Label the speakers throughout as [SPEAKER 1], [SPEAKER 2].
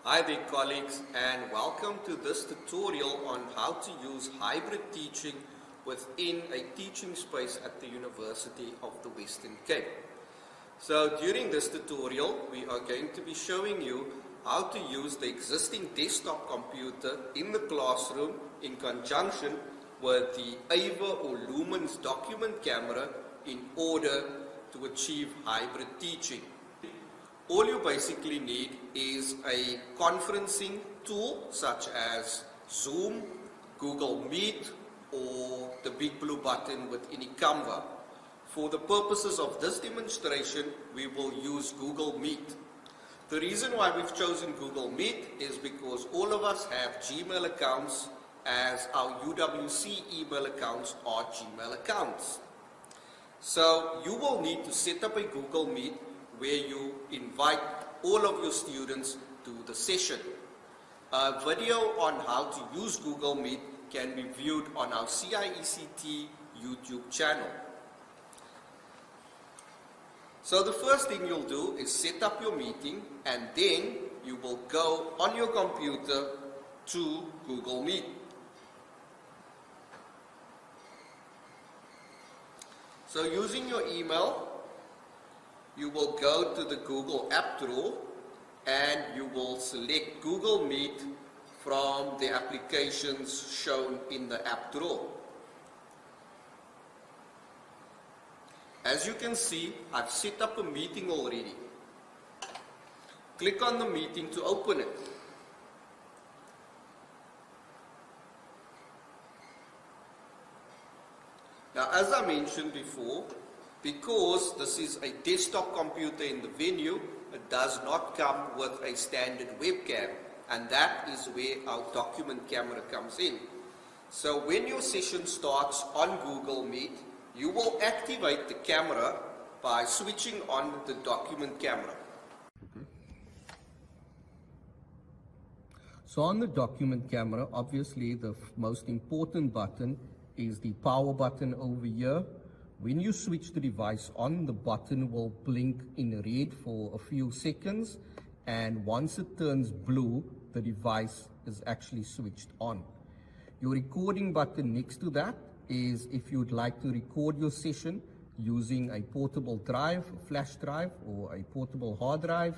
[SPEAKER 1] Hi there colleagues, and welcome to this tutorial on how to use hybrid teaching within a teaching space at the University of the Western Cape. So during this tutorial we are going to be showing you how to use the existing desktop computer in the classroom in conjunction with the Ava or Lumen's document camera in order to achieve hybrid teaching. All you basically need is a conferencing tool such as Zoom, Google Meet, or the big blue button within Canva. For the purposes of this demonstration, we will use Google Meet. The reason why we've chosen Google Meet is because all of us have Gmail accounts, as our UWC email accounts are Gmail accounts. So you will need to set up a Google Meet where you invite all of your students to the session. A video on how to use Google Meet can be viewed on our CIECT YouTube channel. So the first thing you'll do is set up your meeting, and then you will go on your computer to Google Meet. So using your email, you will go to the Google App Drawer and you will select Google Meet from the applications shown in the App Drawer. As you can see, I've set up a meeting already. Click on the meeting to open it. Now, as I mentioned before, because this is a desktop computer in the venue, it does not come with a standard webcam, and that is where our document camera comes in. So when your session starts on Google Meet, you will activate the camera by switching on the document camera.
[SPEAKER 2] So on the document camera, obviously the most important button is the power button over here. When you switch the device on, the button will blink in red for a few seconds, and once it turns blue, the device is actually switched on. Your recording button next to that is if you'd like to record your session using a portable drive, a flash drive, or a portable hard drive.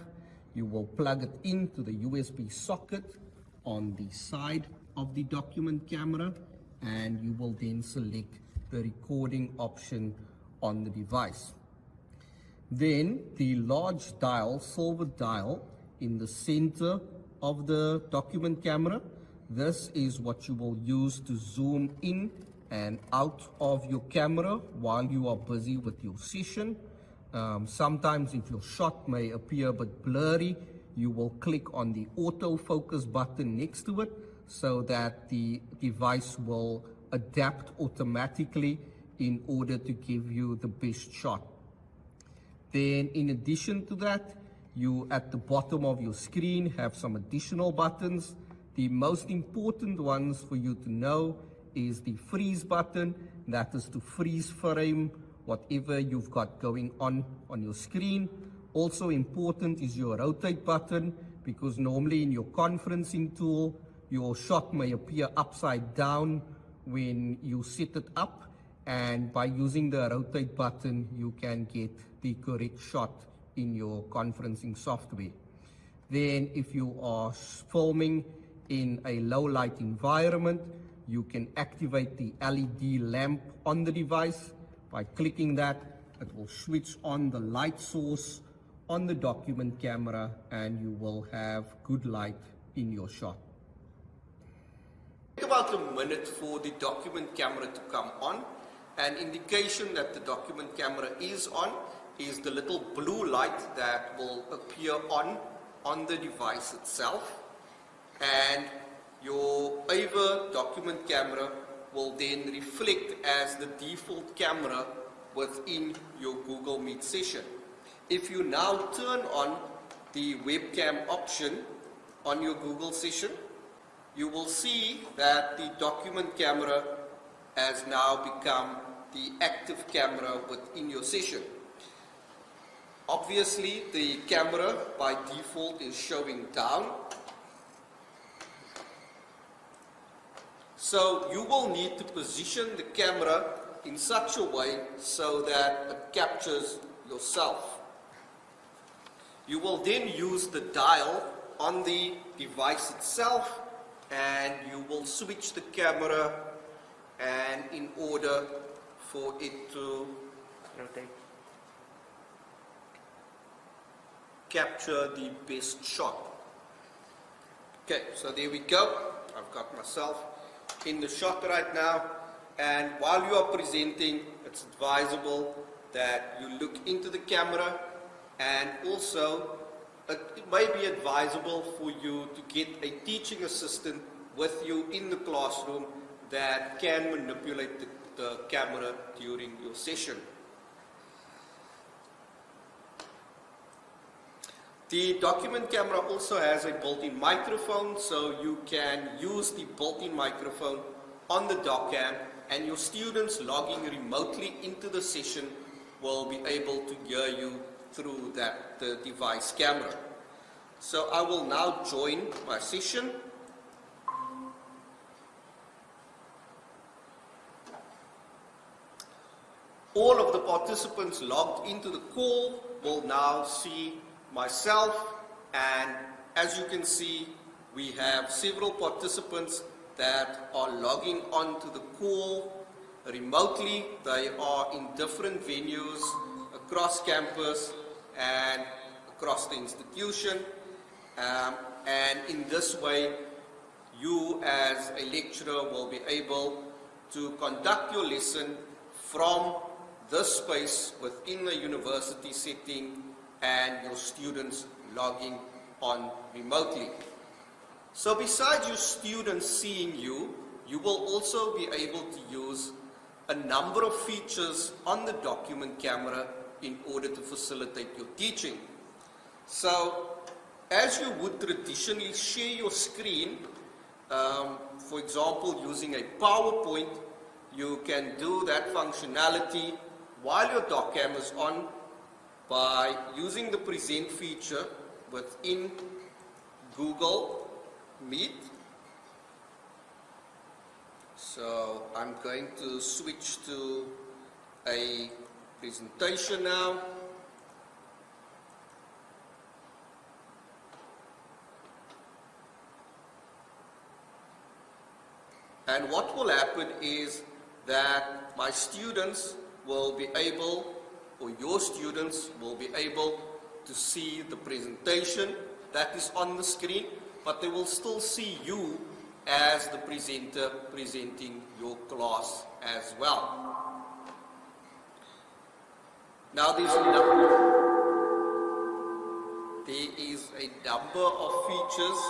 [SPEAKER 2] You will plug it into the USB socket on the side of the document camera, and you will then select the recording option on the device. Then the large dial, silver dial in the center of the document camera, this is what you will use to zoom in and out of your camera while you are busy with your session. Sometimes if your shot may appear a bit blurry, you will click on the autofocus button next to it so that the device will adapt automatically in order to give you the best shot. Then in addition to that, you at the bottom of your screen have some additional buttons. The most important ones for you to know is the freeze button, that is to freeze frame whatever you've got going on your screen. Also important is your rotate button, because normally in your conferencing tool, your shot may appear upside down when you set it up, and by using the rotate button you can get the correct shot in your conferencing software. Then if you are filming in a low light environment, you can activate the LED lamp on the device. By clicking that, it will switch on the light source on the document camera and you will have good light in your shot.
[SPEAKER 1] Take about a minute for the document camera to come on. An indication that the document camera is on is the little blue light that will appear on the device itself, and your Ava document camera will then reflect as the default camera within your Google Meet session. If you now turn on the webcam option on your Google session, you will see that the document camera has now become the active camera within your session. Obviously, the camera by default is showing down, So you will need to position the camera in such a way so that it captures yourself. You will then use the dial on the device itself, and you will switch the camera, and in order for it to rotate, capture the best shot. Okay, so there we go. I've got myself in the shot right now, and while you are presenting, it's advisable that you look into the camera, and also it may be advisable for you to get a teaching assistant with you in the classroom that can manipulate the camera during your session. The document camera also has a built-in microphone, so you can use the built-in microphone on the Webcam, and your students logging remotely into the session will be able to hear you through the device camera. So I will now join my session. All of the participants logged into the call will now see myself, and as you can see, we have several participants that are logging on to the call remotely. They are in different venues across campus and across the institution, and in this way you as a lecturer will be able to conduct your lesson from this space within the university setting, and your students logging on remotely. So besides your students seeing you, you will also be able to use a number of features on the document camera in order to facilitate your teaching. So as you would traditionally share your screen, for example using a PowerPoint, you can do that functionality while your Webcam is on by using the present feature within Google Meet. So I'm going to switch to a presentation now. And what will happen is that my students will be able, or your students will be able to see the presentation that is on the screen, but they will still see you as the presenter presenting your class as well. Now there is a number of features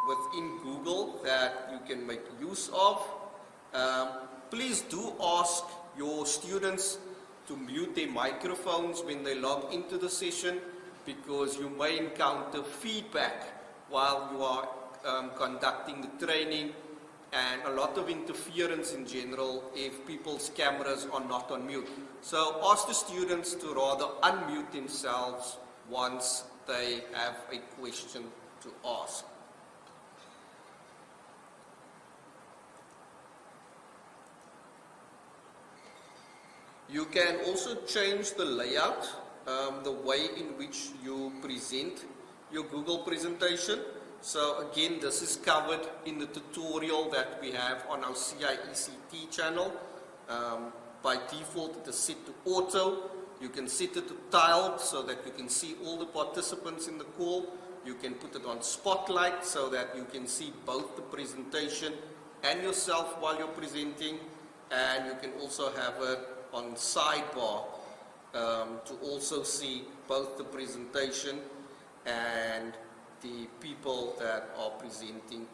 [SPEAKER 1] within Google that you can make use of. Please do ask your students to mute their microphones when they log into the session, because you may encounter feedback while you are conducting the training, and a lot of interference in general if people's cameras are not on mute. So ask the students to rather unmute themselves once they have a question to ask. You can also change the layout, the way in which you present your Google presentation. So again, this is covered in the tutorial that we have on our CIECT channel. By default, it is set to auto. You can set it to tiled so that you can see all the participants in the call. You can put it on spotlight so that you can see both the presentation and yourself while you're presenting. And you can also have it on sidebar to also see both the presentation and the people that are presenting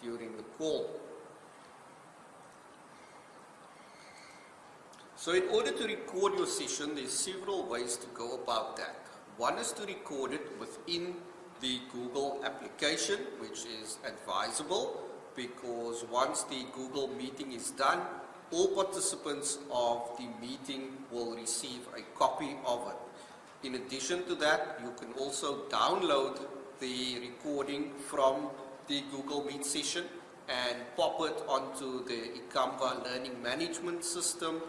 [SPEAKER 1] during the call. So in order to record your session, there's several ways to go about that. One is to record it within the Google application, which is advisable, because once the Google meeting is done, all participants of the meeting will receive a copy of it. In addition to that, you can also download the recording from the Google Meet session and pop it onto the Ikamva learning management system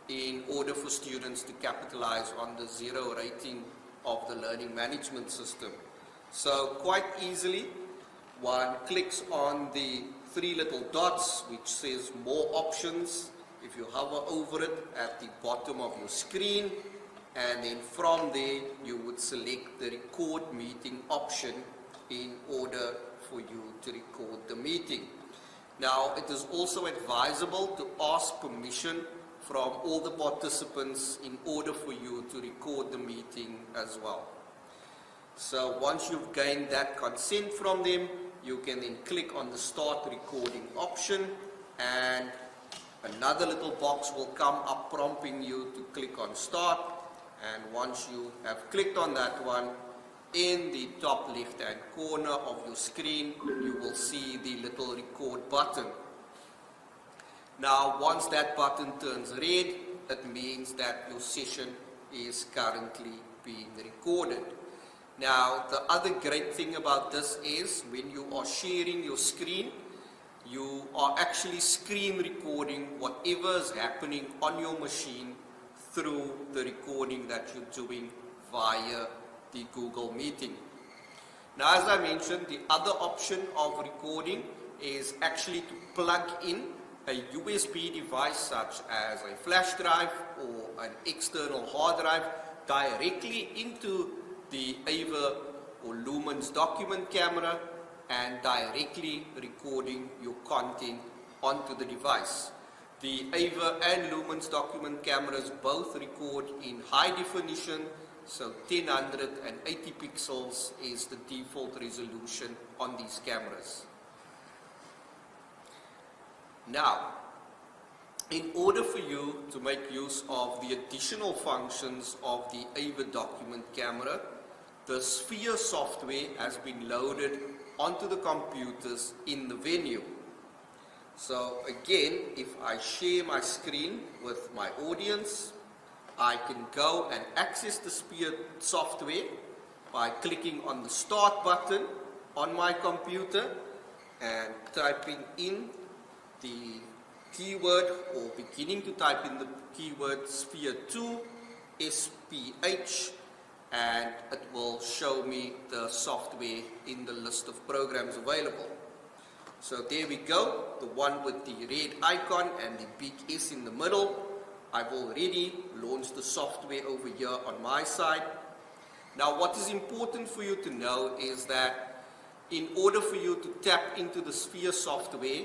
[SPEAKER 1] in order for students to capitalize on the 0 rating of the learning management system. So quite easily, one clicks on the 3 little dots which says more options. If you hover over it at the bottom of your screen, and then from there you would select the record meeting option in order for you to record the meeting. Now, it is also advisable to ask permission from all the participants in order for you to record the meeting as well. So once you've gained that consent from them, you can then click on the start recording option, and another little box will come up prompting you to click on start. And once you have clicked on that one, in the top left hand corner of your screen, you will see the little record button. Now, once that button turns red, it means that your session is currently being recorded. Now, the other great thing about this is when you are sharing your screen, you are actually screen recording whatever is happening on your machine through the recording that you're doing via the Google Meeting. Now, as I mentioned, the other option of recording is actually to plug in a USB device such as a flash drive or an external hard drive directly into the Ava or Lumen's document camera and directly recording your content onto the device. The Ava and Lumen's document cameras both record in high definition, so 1080 pixels is the default resolution on these cameras. Now, in order for you to make use of the additional functions of the Ava document camera, the Sphere software has been loaded onto the computers in the venue. So again, if I share my screen with my audience, I can go and access the Sphere software by clicking on the Start button on my computer and typing in the keyword or beginning to type in the keyword Sphere 2 SPH, and it will show me the software in the list of programs available. So there we go, the one with the red icon and the big S in the middle. I've already launched the software over here on my side. Now, what is important for you to know is that in order for you to tap into the Sphere software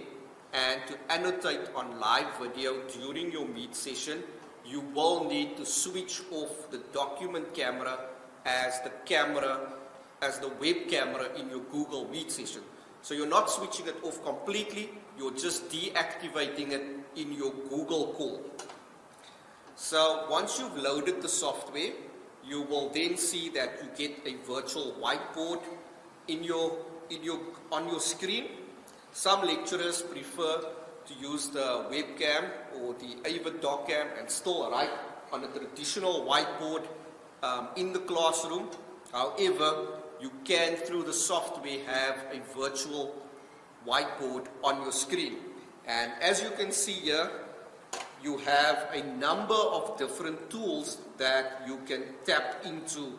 [SPEAKER 1] and to annotate on live video during your Meet session, you will need to switch off the document camera as the web camera in your Google Meet session. So you're not switching it off completely, you're just deactivating it in your Google call. So once you've loaded the software, you will then see that you get a virtual whiteboard on your screen. Some lecturers prefer to use the webcam or the Ava doccam and still write on a traditional whiteboard in the classroom. However, you can, through the software, have a virtual whiteboard on your screen. And as you can see here, you have a number of different tools that you can tap into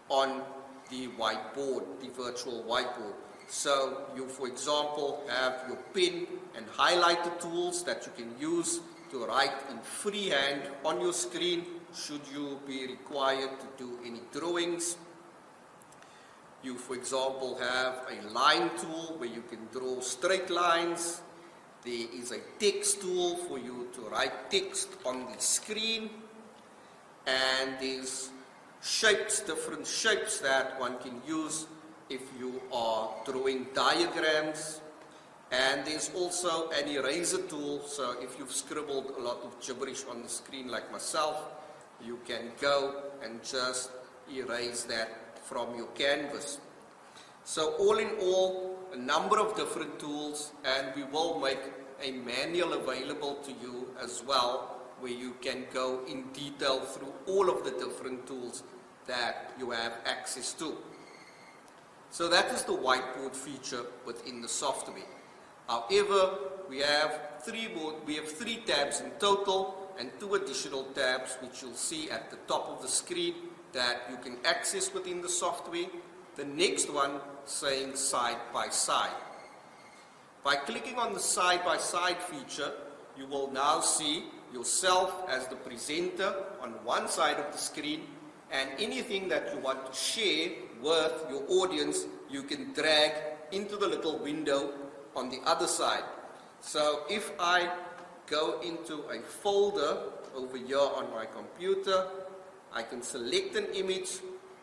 [SPEAKER 1] on the whiteboard, the virtual whiteboard. So you, for example, have your pen and highlighter tools that you can use to write in freehand on your screen should you be required to do any drawings. You, for example, have a line tool where you can draw straight lines. There is a text tool for you to write text on the screen. And there's shapes, different shapes that one can use if you are drawing diagrams. And there's also an eraser tool, so if you've scribbled a lot of gibberish on the screen like myself, you can go and just erase that from your canvas. So all in all, a number of different tools, and we will make a manual available to you as well, where you can go in detail through all of the different tools that you have access to. So that is the whiteboard feature within the software. However, we have three tabs in total and 2 additional tabs which you'll see at the top of the screen that you can access within the software. The next one saying side by side. By clicking on the side by side feature, you will now see yourself as the presenter on one side of the screen, and anything that you want to share with your audience, you can drag into the little window on the other side. So if I go into a folder over here on my computer, I can select an image,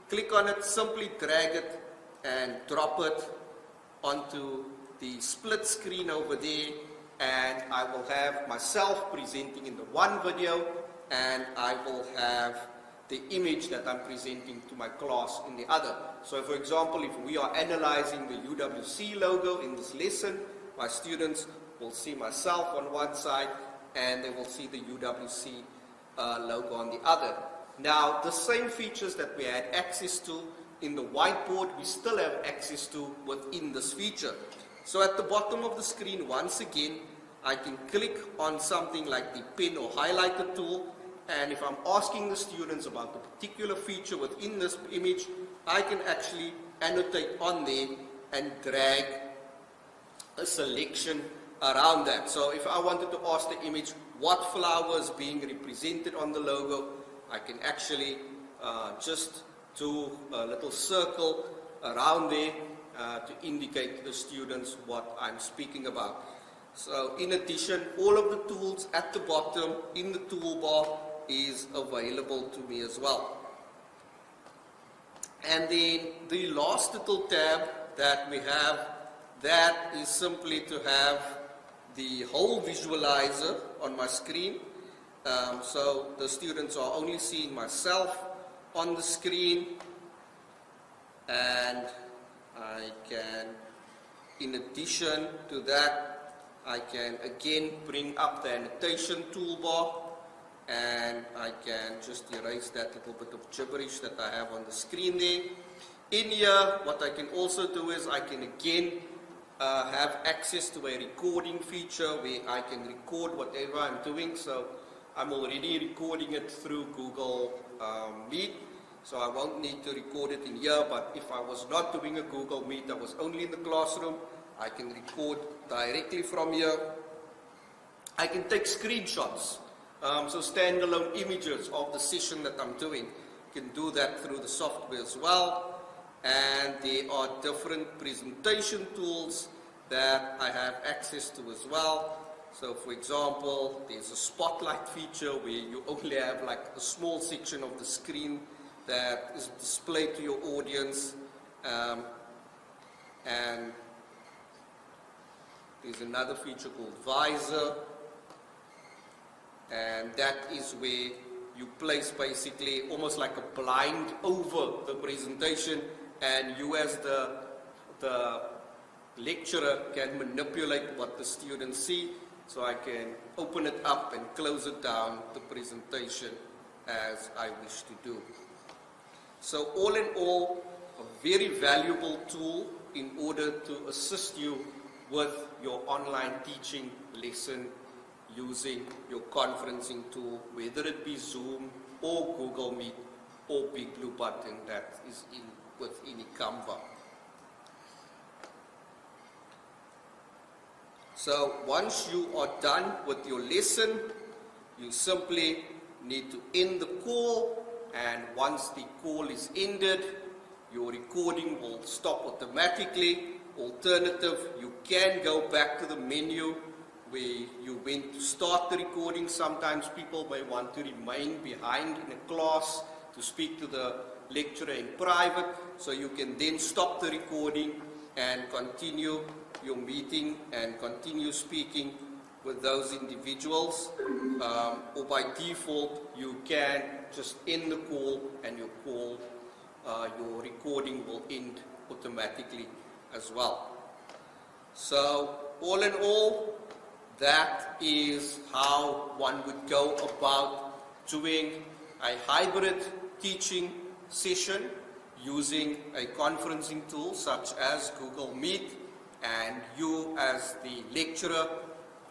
[SPEAKER 1] click on it, simply drag it and drop it onto the split screen over there, and I will have myself presenting in the one video, and I will have the image that I'm presenting to my class in the other. So for example, if we are analyzing the UWC logo in this lesson, my students will see myself on one side and they will see the UWC logo on the other. Now, the same features that we had access to in the whiteboard, we still have access to within this feature. So at the bottom of the screen, once again, I can click on something like the pen or highlighter tool, and if I'm asking the students about the particular feature within this image, I can actually annotate on there and drag a selection around that. So if I wanted to ask the image what flower is being represented on the logo, I can actually just do a little circle around there to indicate to the students what I'm speaking about. So in addition, all of the tools at the bottom in the toolbar is available to me as well. And then the last little tab that we have, that is simply to have the whole visualizer on my screen. So the students are only seeing myself on the screen, and I can, in addition to that, I can again bring up the annotation toolbar, and I can just erase that little bit of gibberish that I have on the screen there. In here, what I can also do is I can again have access to a recording feature where I can record whatever I'm doing. So I'm already recording it through Google Meet, so I won't need to record it in here. But if I was not doing a Google Meet, I was only in the classroom, I can record directly from here. I can take screenshots, so standalone images of the session that I'm doing. You can do that through the software as well. And there are different presentation tools that I have access to as well. So for example, there's a spotlight feature where you only have like a small section of the screen that is displayed to your audience. And there's another feature called Visor, and that is where you place basically almost like a blind over the presentation, and you as the lecturer can manipulate what the students see. So I can open it up and close it down, the presentation, as I wish to do. So all in all, a very valuable tool in order to assist you with your online teaching lesson using your conferencing tool, whether it be Zoom or Google Meet or Big Blue Button that is in with any Canva. So once you are done with your lesson, you simply need to end the call, and once the call is ended, your recording will stop automatically. Alternative, you can go back to the menu where you went to start the recording. Sometimes people may want to remain behind in a class to speak to the lecturer in private, so you can then stop the recording and continue your meeting and continue speaking with those individuals, or by default you can just end the call, and your recording will end automatically as well. So all in all, that is how one would go about doing a hybrid teaching session using a conferencing tool such as Google Meet, and you as the lecturer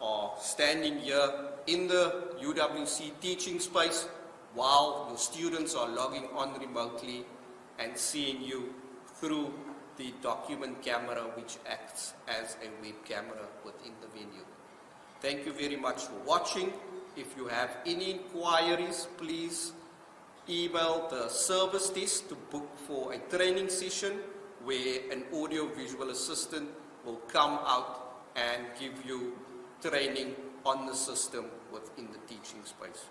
[SPEAKER 1] are standing here in the UWC teaching space while your students are logging on remotely and seeing you through the document camera, which acts as a web camera within the venue. Thank you very much for watching. If you have any inquiries, please email the service desk to book for a training session where an audio visual assistant will come out and give you training on the system within the teaching space.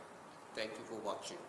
[SPEAKER 1] Thank you for watching.